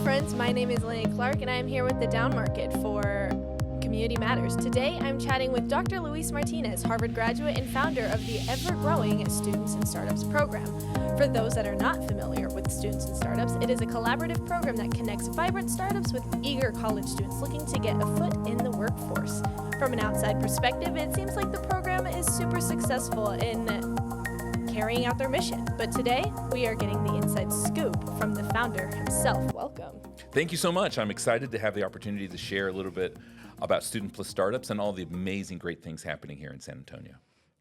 friends, my name is Laynie Clark and I am here with the Down Market for Community Matters. Today I'm chatting with Dr. Luiz Martinez, Harvard graduate and founder of the ever-growing Students and Startups program. For those that are not familiar with Students and Startups, it is a collaborative program that connects vibrant startups with eager college students looking to get a foot in the workforce. From an outside perspective, it seems like the program is super successful in carrying out their mission. But today, we are getting the inside scoop from the founder himself. Welcome. Thank you so much. I'm excited to have the opportunity to share a little bit about Student Plus Startups and all the amazing, great things happening here in San Antonio.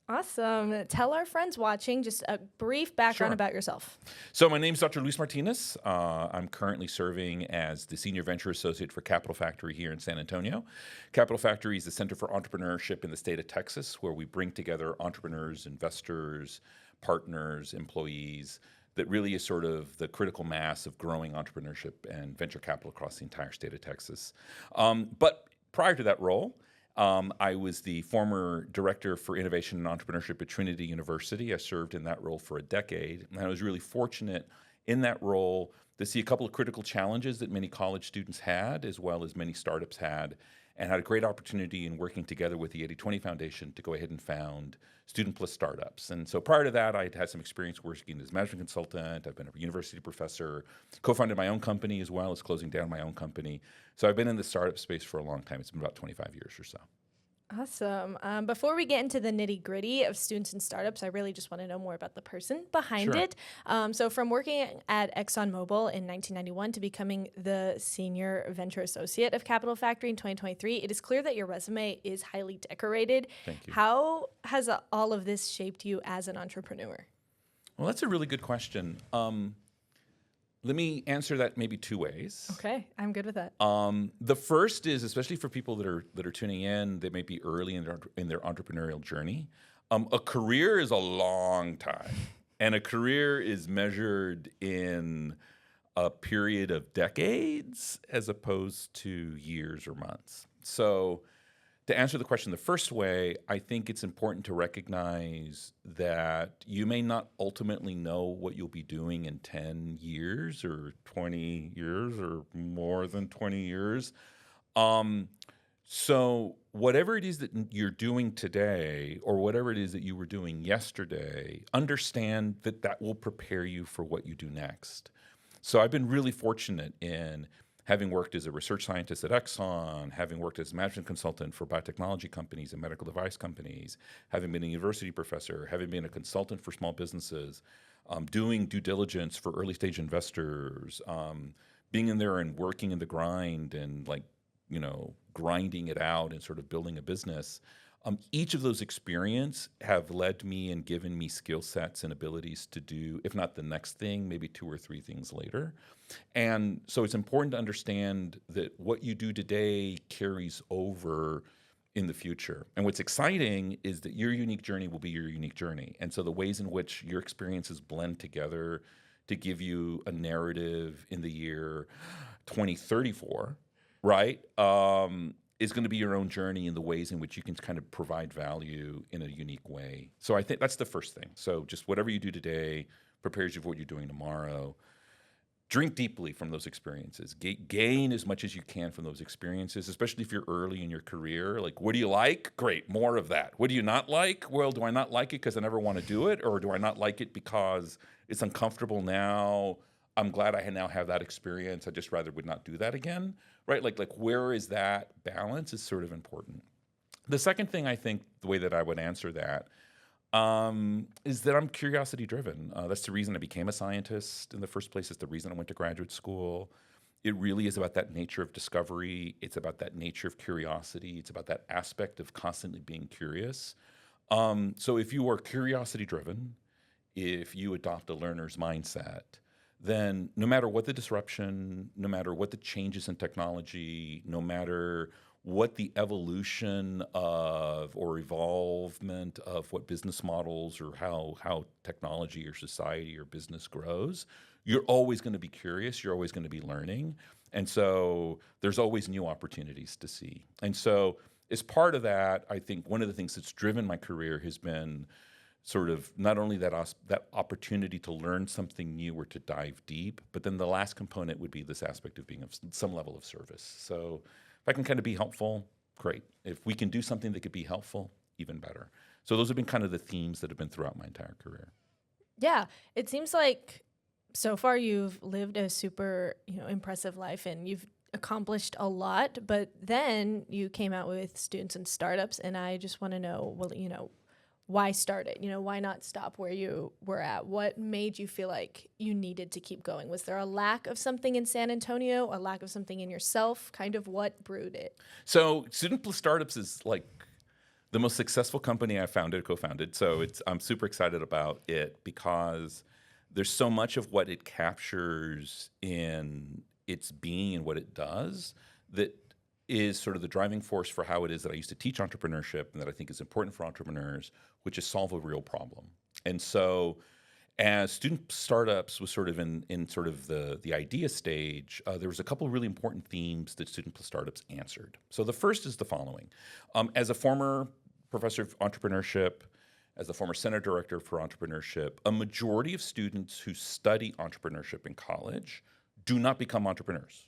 Awesome. Tell our friends watching just a brief background about yourself. So my name is Dr. Luiz Martinez. I'm currently serving as the Senior Venture Associate for Capital Factory here in San Antonio. Capital Factory is the Center for Entrepreneurship in the state of Texas, where we bring together entrepreneurs, investors, partners, employees, that really is sort of the critical mass of growing entrepreneurship and venture capital across the entire state of Texas. But prior to that role, I was the former Director for Innovation and Entrepreneurship at Trinity University. I served in that role for a decade, and I was really fortunate in that role to see a couple of critical challenges that many college students had, as well as many startups had, and had a great opportunity in working together with the 80/20 Foundation to go ahead and found Student Plus Startups. And so prior to that, I'd had some experience working as a management consultant. I've been a university professor, co-founded my own company as well as closing down my own company. So I've been in the startup space for a long time. It's been about 25 years or so. Awesome. Before we get into the nitty-gritty of Students and Startups, I really just want to know more about the person behind it. So from working at ExxonMobil in 1991 to becoming the Senior Venture Associate of Capital Factory in 2023, it is clear that your resume is highly decorated. Thank you. How has all of this shaped you as an entrepreneur? Well, that's a really good question. Let me answer that maybe two ways. Okay, I'm good with that. The first is, especially for people that are tuning in, that may be early in their entrepreneurial journey, a career is a long time, and a career is measured in a period of decades as opposed to years or months. So to answer the question the first way, I think it's important to recognize that you may not ultimately know what you'll be doing in 10 years or 20 years or more than 20 years. So whatever it is that you're doing today or whatever it is that you were doing yesterday, understand that that will prepare you for what you do next. So I've been really fortunate in having worked as a research scientist at Exxon, having worked as a management consultant for biotechnology companies and medical device companies, having been a university professor, having been a consultant for small businesses, doing due diligence for early stage investors, being in there and working in the grind and grinding it out and sort of building a business. Each of those experiences have led me and given me skill sets and abilities to do, if not the next thing, maybe two or three things later. And so it's important to understand that what you do today carries over in the future. And what's exciting is that your unique journey will be your unique journey. And so the ways in which your experiences blend together to give you a narrative in the year 2034, right? Is going to be your own journey in the ways in which you can kind of provide value in a unique way. So I think that's the first thing. So just whatever you do today prepares you for what you're doing tomorrow. Drink deeply from those experiences. Gain as much as you can from those experiences, especially if you're early in your career. Like, what do you like? Great, more of that. What do you not like? Well, do I not like it because I never want to do it? Or do I not like it because it's uncomfortable now? I'm glad I now have that experience. I just rather would not do that again, right? Like where is that balance is sort of important. The second thing I think, the way that I would answer that, is that I'm curiosity driven. That's the reason I became a scientist in the first place. It's the reason I went to graduate school. It really is about that nature of discovery. It's about that nature of curiosity. It's about that aspect of constantly being curious. So if you are curiosity driven, if you adopt a learner's mindset, then no matter what the disruption, no matter what the changes in technology, no matter what the evolution of or evolvement of what business models or how technology or society or business grows, you're always going to be curious, you're always going to be learning. And so there's always new opportunities to see. And so as part of that, I think one of the things that's driven my career has been sort of not only that opportunity to learn something new or to dive deep, but then the last component would be this aspect of being of some level of service. So if I can kind of be helpful, great. If we can do something that could be helpful, even better. So those have been kind of the themes that have been throughout my entire career. Yeah, it seems like so far you've lived a super, impressive life and you've accomplished a lot, but then you came out with Students and Startups, and I just want to know, well, why start it? Why not stop where you were at? What made you feel like you needed to keep going? Was there a lack of something in San Antonio, a lack of something in yourself? Kind of what brewed it? So Student Plus Startups is like the most successful company I co-founded. So I'm super excited about it because there's so much of what it captures in its being and what it does that is sort of the driving force for how it is that I used to teach entrepreneurship and that I think is important for entrepreneurs, which is solve a real problem. And so as Student Startups was sort of in sort of the idea stage, there was a couple of really important themes that Student Plus Startups answered. So the first is the following. As a former professor of entrepreneurship, as the former center director for entrepreneurship, a majority of students who study entrepreneurship in college do not become entrepreneurs.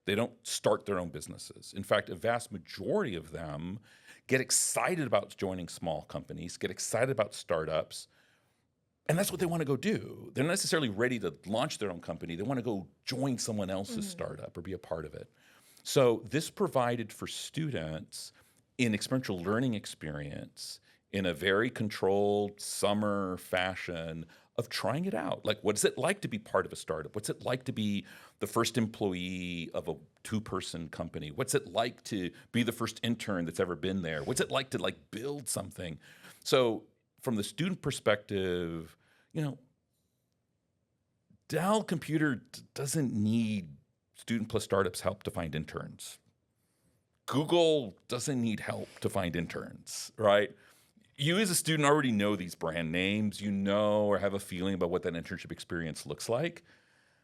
They don't start their own businesses. In fact, a vast majority of them get excited about joining small companies, get excited about startups, and that's what they want to go do. They're not necessarily ready to launch their own company. They want to go join someone else's startup or be a part of it. So this provided for students an experiential learning experience in a very controlled summer fashion of trying it out. Like, what's it like to be part of a startup? What's it like to be the first employee of a 2-person company? What's it like to be the first intern that's ever been there? What's it like to build something? So from the student perspective, Dell Computer doesn't need Student Plus Startups help to find interns. Google doesn't need help to find interns, right? You as a student already know these brand names, or have a feeling about what that internship experience looks like.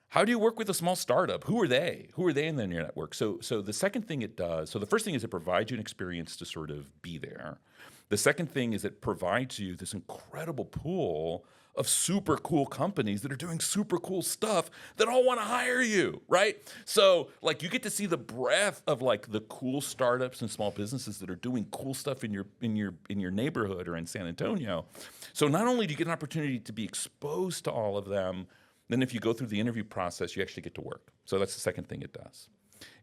How do you work with a small startup? Who are they? Who are they in your network? So the second thing it does, so the first thing is it provides you an experience to sort of be there. The second thing is it provides you this incredible pool of super cool companies that are doing super cool stuff that all want to hire you, right? So you get to see the breadth of the cool startups and small businesses that are doing cool stuff in your neighborhood or in San Antonio. So not only do you get an opportunity to be exposed to all of them, then if you go through the interview process, you actually get to work. So that's the second thing it does.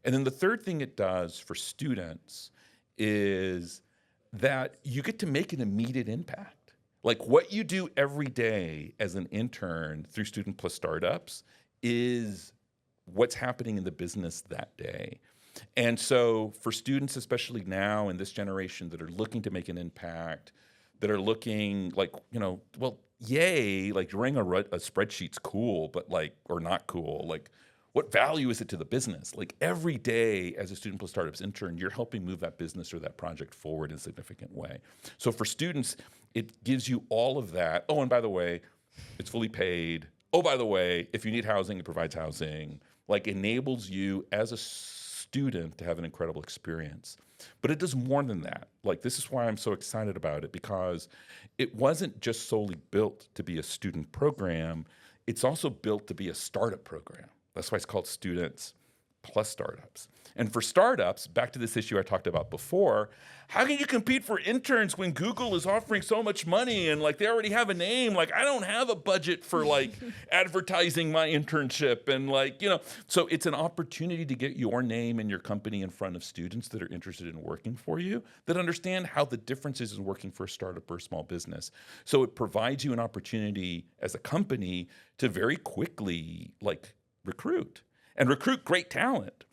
And then the third thing it does for students is that you get to make an immediate impact. What you do every day as an intern through Student Plus Startups is what's happening in the business that day. And so for students, especially now in this generation that are looking to make an impact, that are looking yay, running a spreadsheet's cool, but or not cool. What value is it to the business? Every day as a Student Plus Startups intern, you're helping move that business or that project forward in a significant way. So for students, it gives you all of that. Oh, and by the way, it's fully paid. Oh, by the way, if you need housing, it provides housing. Enables you as a student to have an incredible experience. But it does more than that. This is why I'm so excited about it, because it wasn't just solely built to be a student program. It's also built to be a startup program. That's why it's called Students Plus Startups. And for startups, back to this issue I talked about before, how can you compete for interns when Google is offering so much money and they already have a name? I don't have a budget for advertising my internship and so it's an opportunity to get your name and your company in front of students that are interested in working for you, that understand how the differences in working for a startup or a small business. So it provides you an opportunity as a company to very quickly recruit great talent,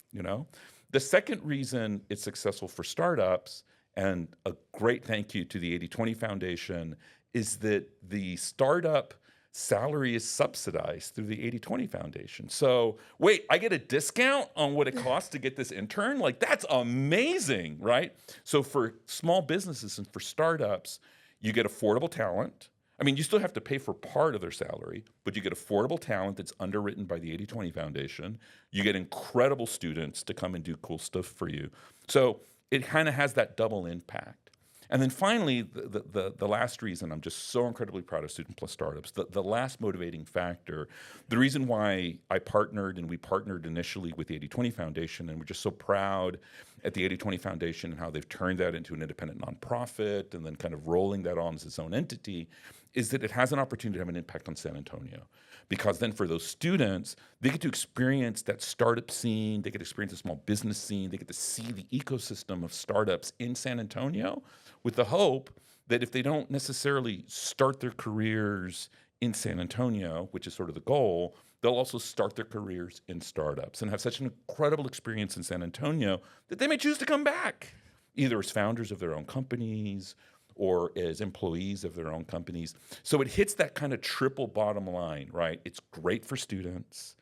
The second reason it's successful for startups, and a great thank you to the 80/20 Foundation, is that the startup salary is subsidized through the 80/20 Foundation. So wait, I get a discount on what it costs to get this intern? That's amazing, right? So for small businesses and for startups, you get affordable talent. I mean, you still have to pay for part of their salary, but you get affordable talent that's underwritten by the 80/20 Foundation. You get incredible students to come and do cool stuff for you. So it kind of has that double impact. And then finally, the last reason I'm just so incredibly proud of Student Plus Startups, the last motivating factor, the reason why I partnered and we partnered initially with the 80/20 Foundation, and we're just so proud at the 80/20 Foundation and how they've turned that into an independent nonprofit and then kind of rolling that on as its own entity, is that it has an opportunity to have an impact on San Antonio. Because then for those students, they get to experience that startup scene, they get to experience the small business scene, they get to see the ecosystem of startups in San Antonio, with the hope that if they don't necessarily start their careers in San Antonio, which is sort of the goal, they'll also start their careers in startups and have such an incredible experience in San Antonio that they may choose to come back, either as founders of their own companies or as employees of their own companies. So it hits that kind of triple bottom line, right? It's great for students,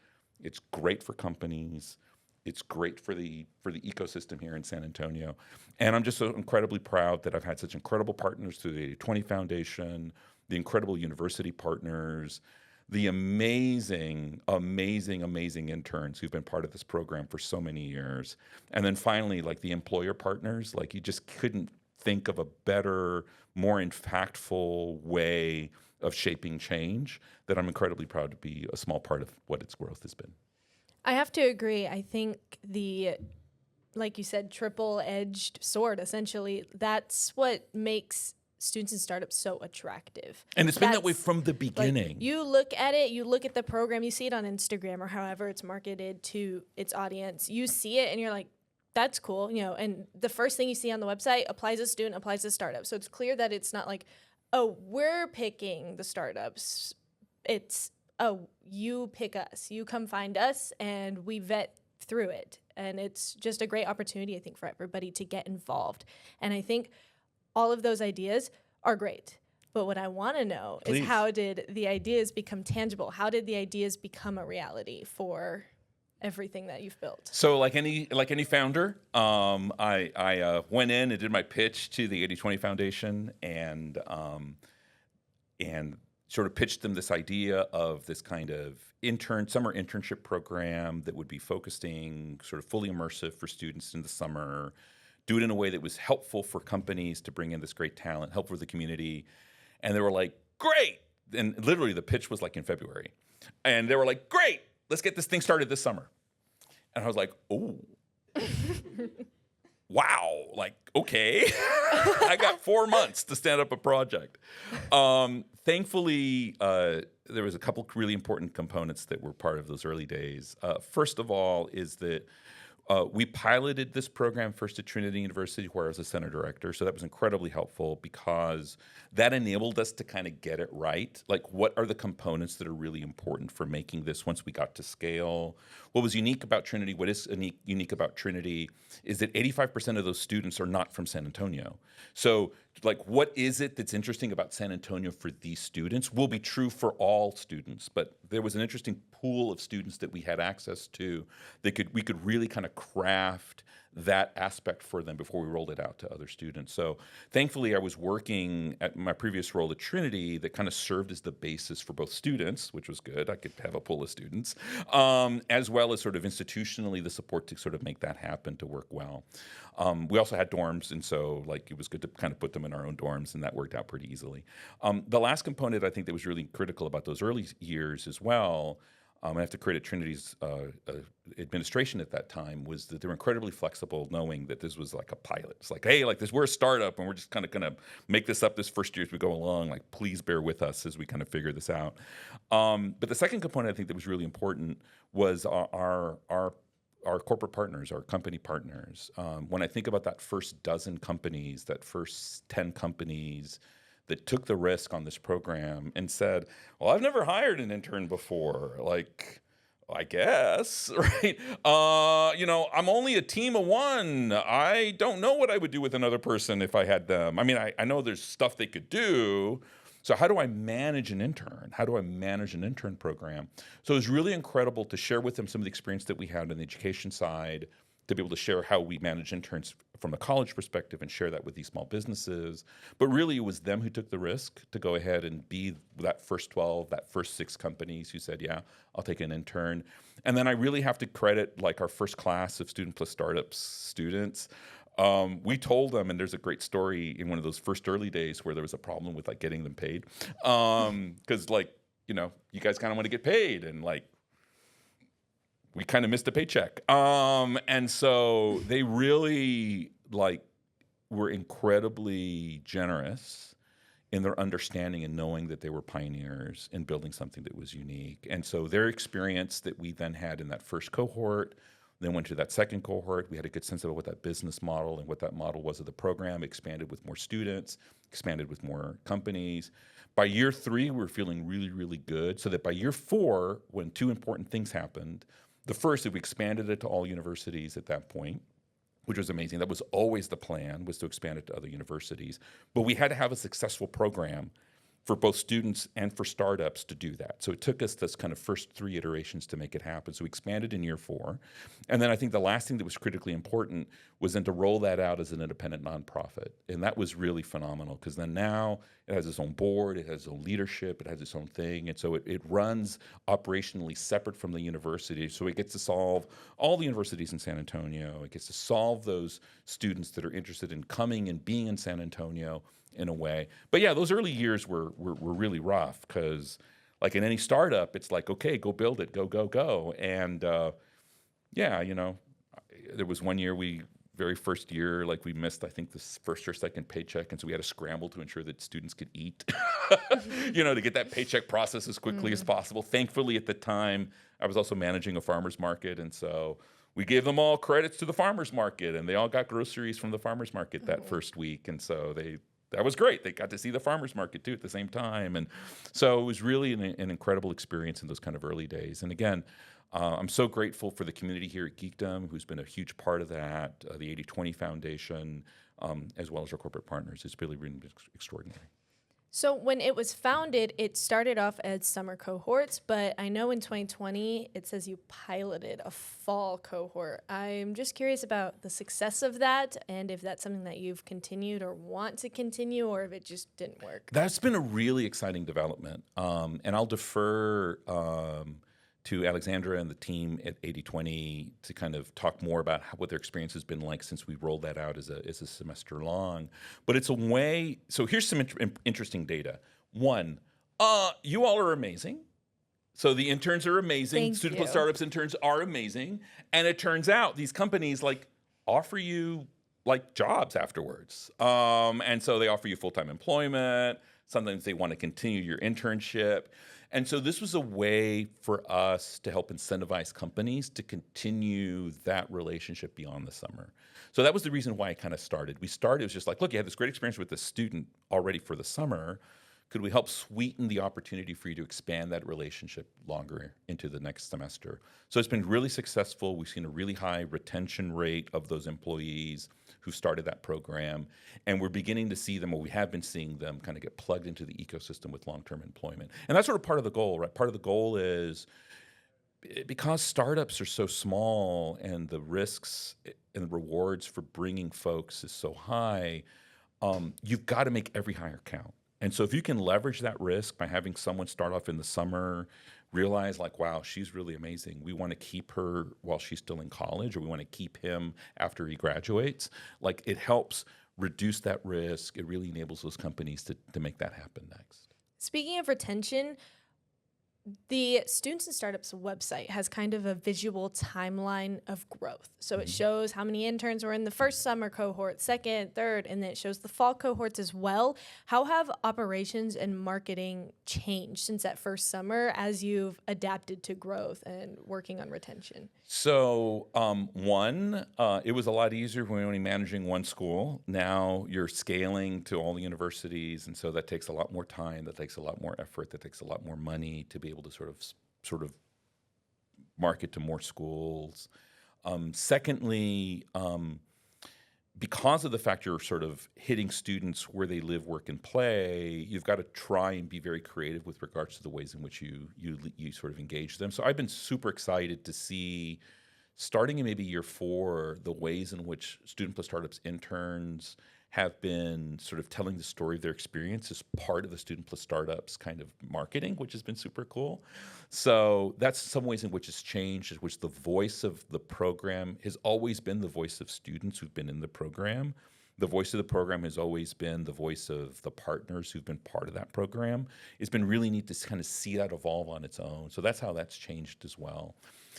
it's great for companies, it's great for the ecosystem here in San Antonio. And I'm just so incredibly proud that I've had such incredible partners through the 80/20 Foundation, the incredible university partners, the amazing interns who've been part of this program for so many years. And then finally, like the employer partners, like you just couldn't think of a better, more impactful way of shaping change, that I'm incredibly proud to be a small part of what its growth has been. I have to agree. I think like you said, triple-edged sword, essentially, that's what makes students and startups so attractive. And it's been that way from the beginning. Like, you look at it, you look at the program, you see it on Instagram or however it's marketed to its audience. You see it and you're like, that's cool, and the first thing you see on the website applies to student, applies to startup. So it's clear that it's not like, oh, we're picking the startups. It's, oh, you pick us. You come find us, and we vet through it. And it's just a great opportunity, I think, for everybody to get involved. And I think all of those ideas are great. But what I want to know is, how did the ideas become tangible? How did the ideas become a reality for everything that you've built? So like any founder, I went in and did my pitch to the 80/20 Foundation and sort of pitched them this idea of this kind of summer internship program that would be focusing sort of fully immersive for students in the summer, do it in a way that was helpful for companies to bring in this great talent, helpful for the community. And they were like, great. And literally the pitch was like in February. And they were like, great, let's get this thing started this summer. And I was like, oh, wow, like, okay. I got 4 months to stand up a project. Thankfully, there was a couple really important components that were part of those early days. First of all is that we piloted this program first at Trinity University, where I was a center director. So that was incredibly helpful because that enabled us to kind of get it right. Like, what are the components that are really important for making this once we got to scale? What was unique about Trinity, what is unique about Trinity, is that 85% of those students are not from San Antonio. So, like, what is it that's interesting about San Antonio for these students will be true for all students, but there was an interesting pool of students that we had access to that we could really kind of craft that aspect for them before we rolled it out to other students. So thankfully, I was working at my previous role at Trinity that kind of served as the basis for both students, which was good. I could have a pool of students, as well as sort of institutionally the support to sort of make that happen, to work well. We also had dorms, and so like it was good to kind of put them in our own dorms, and that worked out pretty easily. The last component I think that was really critical about those early years as well, I have to credit Trinity's administration at that time, was that they were incredibly flexible, knowing that this was like a pilot. It's like, hey, like this, we're a startup, and we're just kind of going to make this up this first year as we go along. Like, please bear with us as we kind of figure this out. But the second component I think that was really important was our corporate partners, our company partners. When I think about that first dozen companies, that first 10 companies that took the risk on this program and said, well, I've never hired an intern before. Like, I guess, right? I'm only a team of one. I don't know what I would do with another person if I had them. I mean, I know there's stuff they could do. So how do I manage an intern? How do I manage an intern program? So it was really incredible to share with them some of the experience that we had on the education side, to be able to share how we manage interns from a college perspective and share that with these small businesses. But really, it was them who took the risk to go ahead and be that first 12, that first 6 companies who said, yeah, I'll take an intern. And then I really have to credit like our first class of Student Plus Startups students. We told them, and there's a great story in one of those first early days where there was a problem with like getting them paid, because like you guys kind of want to get paid, and like we kind of missed a paycheck, and so they really like were incredibly generous in their understanding and knowing that they were pioneers in building something that was unique. And so their experience that we then had in that first cohort, then went to that second cohort. We had a good sense of what that business model and what that model was of the program, expanded with more students, expanded with more companies. By year 3, we were feeling really, really good. So that by year 4, when 2 important things happened, the first is we expanded it to all universities at that point, which was amazing. That was always the plan, was to expand it to other universities. But we had to have a successful program for both students and for startups to do that. So it took us this kind of first 3 iterations to make it happen. So we expanded in year 4. And then I think the last thing that was critically important was then to roll that out as an independent nonprofit. And that was really phenomenal, because then now it has its own board, it has its own leadership, it has its own thing. And so it runs operationally separate from the university. So it gets to solve all the universities in San Antonio. It gets to solve those students that are interested in coming and being in San Antonio in a way. But yeah, those early years were really rough, because like in any startup, it's like, okay, go build it, go. And yeah, there was one year very first year, like we missed, I think, this first or second paycheck. And so we had to scramble to ensure that students could eat, to get that paycheck process as quickly as possible. Thankfully, at the time, I was also managing a farmer's market. And so we gave them all credits to the farmer's market, and they all got groceries from the farmer's market that first week. And so that was great. They got to see the farmer's market too at the same time. And so it was really an incredible experience in those kind of early days. And again, I'm so grateful for the community here at Geekdom, who's been a huge part of that, the 80/20 Foundation, as well as our corporate partners. It's really been extraordinary. So when it was founded, it started off as summer cohorts, but I know in 2020, it says you piloted a fall cohort. I'm just curious about the success of that, and if that's something that you've continued or want to continue, or if it just didn't work. That's been a really exciting development, and I'll defer to Alexandra and the team at 80/20 to kind of talk more about what their experience has been like since we rolled that out as a semester long. But it's a way. So here's some interesting data. One, you all are amazing. So the interns are amazing. Thank Student you. plus startups interns are amazing. And it turns out these companies like offer you like jobs afterwards. And so they offer you full-time employment. Sometimes they want to continue your internship. And so this was a way for us to help incentivize companies to continue that relationship beyond the summer. So that was the reason why I kind of started. It was just like, look, you had this great experience with this student already for the summer. Could we help sweeten the opportunity for you to expand that relationship longer into the next semester? So it's been really successful. We've seen a really high retention rate of those employees who started that program. And we're beginning to see them, or we have been seeing them, kind of get plugged into the ecosystem with long-term employment. And that's sort of part of the goal, right? Part of the goal is, because startups are so small and the risks and the rewards for bringing folks is so high, you've got to make every hire count. And so if you can leverage that risk by having someone start off in the summer, realize like, wow, she's really amazing. We want to keep her while she's still in college, or we want to keep him after he graduates. Like, it helps reduce that risk. It really enables those companies to make that happen next. Speaking of retention, the Students and Startups website has kind of a visual timeline of growth. So it shows how many interns were in the first summer cohort, second, third, and then it shows the fall cohorts as well. How have operations and marketing changed since that first summer as you've adapted to growth and working on retention? So it was a lot easier when we were only managing one school. Now you're scaling to all the universities, and so that takes a lot more time, that takes a lot more effort, that takes a lot more money to be able to sort of market to more schools. Secondly, because of the fact you're sort of hitting students where they live, work, and play, you've got to try and be very creative with regards to the ways in which you sort of engage them. So I've been super excited to see, starting in maybe year 4, the ways in which Student Plus Startups interns have been sort of telling the story of their experience as part of the Student Plus Startups kind of marketing, which has been super cool. So that's some ways in which it's changed, in which the voice of the program has always been the voice of students who've been in the program. The voice of the program has always been the voice of the partners who've been part of that program. It's been really neat to kind of see that evolve on its own. So that's how that's changed as well.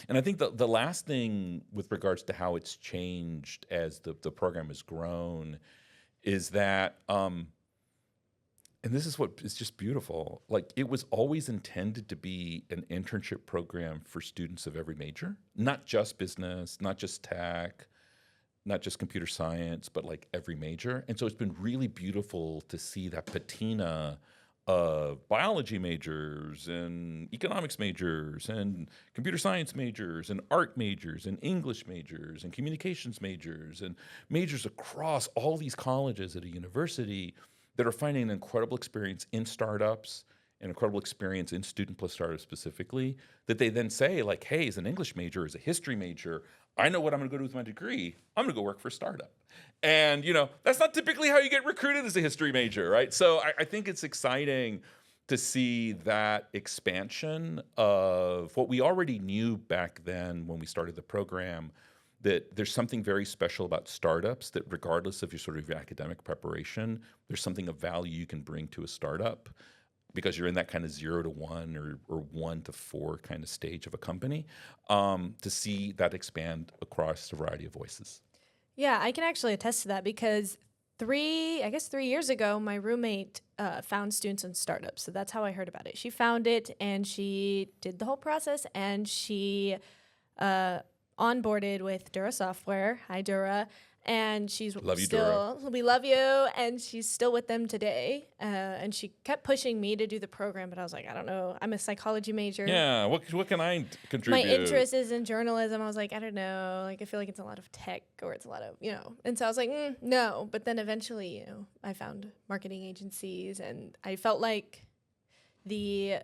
And I think the last thing with regards to how it's changed as the program has grown is that, and this is what is just beautiful, like it was always intended to be an internship program for students of every major, not just business, not just tech, not just computer science, but like every major. And so it's been really beautiful to see that patina of biology majors and economics majors and computer science majors and art majors and English majors and communications majors and majors across all these colleges at a university that are finding an incredible experience in startups, an incredible experience in Student Plus Startups specifically, that they then say like, hey, as an English major, as a history major, I know what I'm gonna go do with my degree. I'm gonna go work for a startup. And that's not typically how you get recruited as a history major, right? So I think it's exciting to see that expansion of what we already knew back then when we started the program, that there's something very special about startups, that regardless of your sort of your academic preparation, there's something of value you can bring to a startup, because you're in that kind of 0 to 1 or 1 to 4 kind of stage of a company, to see that expand across a variety of voices. Yeah, I can actually attest to that because 3 years ago, my roommate found Students in Startups. So that's how I heard about it. She found it and she did the whole process, and she onboarded with Dura Software. Hi, Dura. And she's Love you, still, we love you, and she's still with them today. And she kept pushing me to do the program, but I was like, I don't know. I'm a psychology major. Yeah, what can I contribute? My interest is in journalism. I was like, I don't know. Like, I feel like it's a lot of tech, or it's a lot of, And so I was like, no. But then eventually, I found marketing agencies, and I felt like the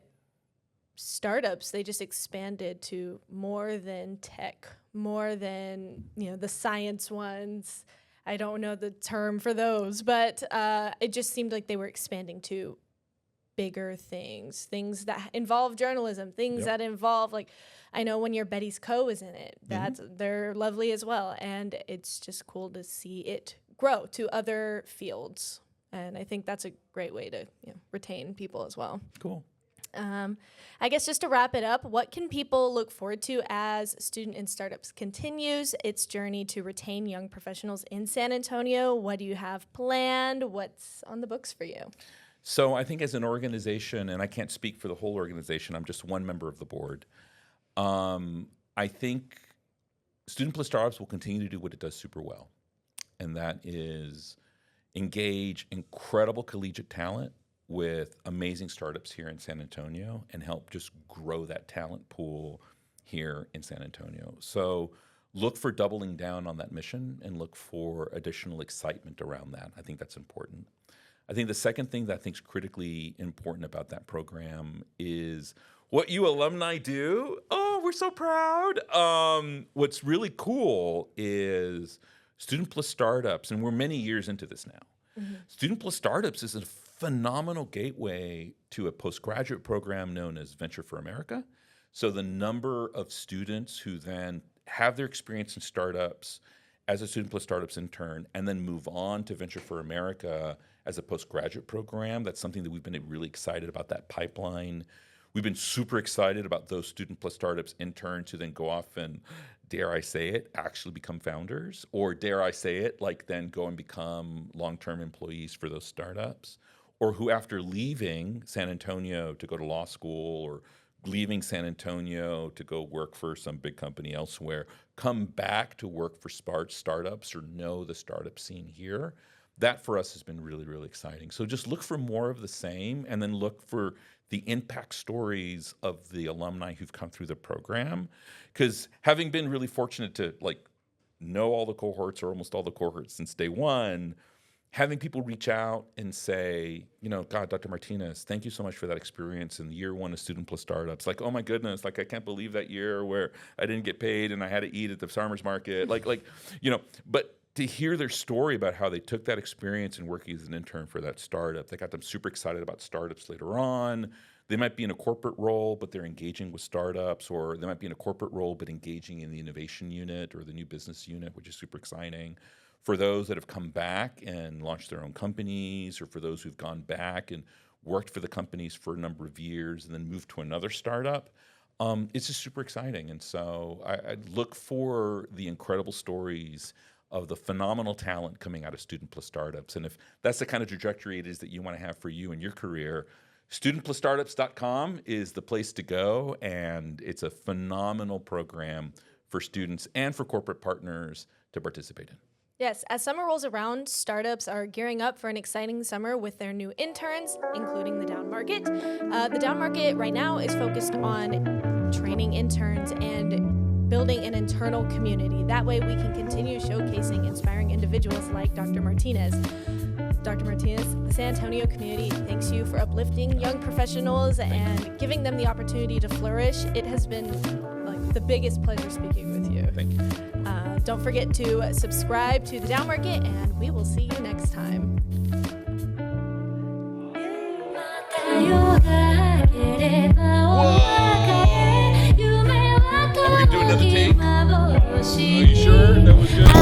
startups, they just expanded to more than tech, more than the science ones. I don't know the term for those, but it just seemed like they were expanding to bigger things that involve journalism, things that involve, like, I know when your Betty's Co is in it, they're lovely as well, and it's just cool to see it grow to other fields, and I think that's a great way to retain people as well. Cool. I guess just to wrap it up, what can people look forward to as Student in Startups continues its journey to retain young professionals in San Antonio? What do you have planned? What's on the books for you? So I think as an organization, and I can't speak for the whole organization, I'm just one member of the board. I think Student Plus Startups will continue to do what it does super well, and that is engage incredible collegiate talent with amazing startups here in San Antonio and help just grow that talent pool here in San Antonio. So look for doubling down on that mission and look for additional excitement around that. I think that's important. I think the second thing that I think is critically important about that program is what you alumni do. Oh, we're so proud. What's really cool is Student Plus Startups, and we're many years into this now. Mm-hmm. Student Plus Startups is a phenomenal gateway to a postgraduate program known as Venture for America. So the number of students who then have their experience in startups as a Student Plus Startups intern and then move on to Venture for America as a postgraduate program, that's something that we've been really excited about, that pipeline. We've been super excited about those Student Plus Startups interns who then go off and, dare I say it, actually become founders, or dare I say it, like then go and become long-term employees for those startups, or who after leaving San Antonio to go to law school or leaving San Antonio to go work for some big company elsewhere, come back to work for startups or know the startup scene here. That for us has been really, really exciting. So just look for more of the same, and then look for the impact stories of the alumni who've come through the program. Because having been really fortunate to know all the cohorts or almost all the cohorts since day one, having people reach out and say, God, Dr. Martinez, thank you so much for that experience in year one of Student Plus Startups. Like, oh my goodness, like I can't believe that year where I didn't get paid and I had to eat at the farmer's market. But to hear their story about how they took that experience in working as an intern for that startup, that got them super excited about startups later on. They might be in a corporate role, but they're engaging with startups, or they might be in a corporate role, but engaging in the innovation unit or the new business unit, which is super exciting. For those that have come back and launched their own companies, or for those who've gone back and worked for the companies for a number of years and then moved to another startup, it's just super exciting. And so I look for the incredible stories of the phenomenal talent coming out of Student Plus Startups. And if that's the kind of trajectory it is that you want to have for you in your career, studentplusstartups.com is the place to go. And it's a phenomenal program for students and for corporate partners to participate in. Yes, as summer rolls around, startups are gearing up for an exciting summer with their new interns, including the down market. The down market right now is focused on training interns and building an internal community. That way we can continue showcasing inspiring individuals like Dr. Martinez. Dr. Martinez, the San Antonio community thanks you for uplifting young professionals and giving them the opportunity to flourish. It has been the biggest pleasure speaking with you. Thank you. Don't forget to subscribe to The Down Market, and we will see you next time. Whoa! Are we going to do another take? Are you sure? That was good.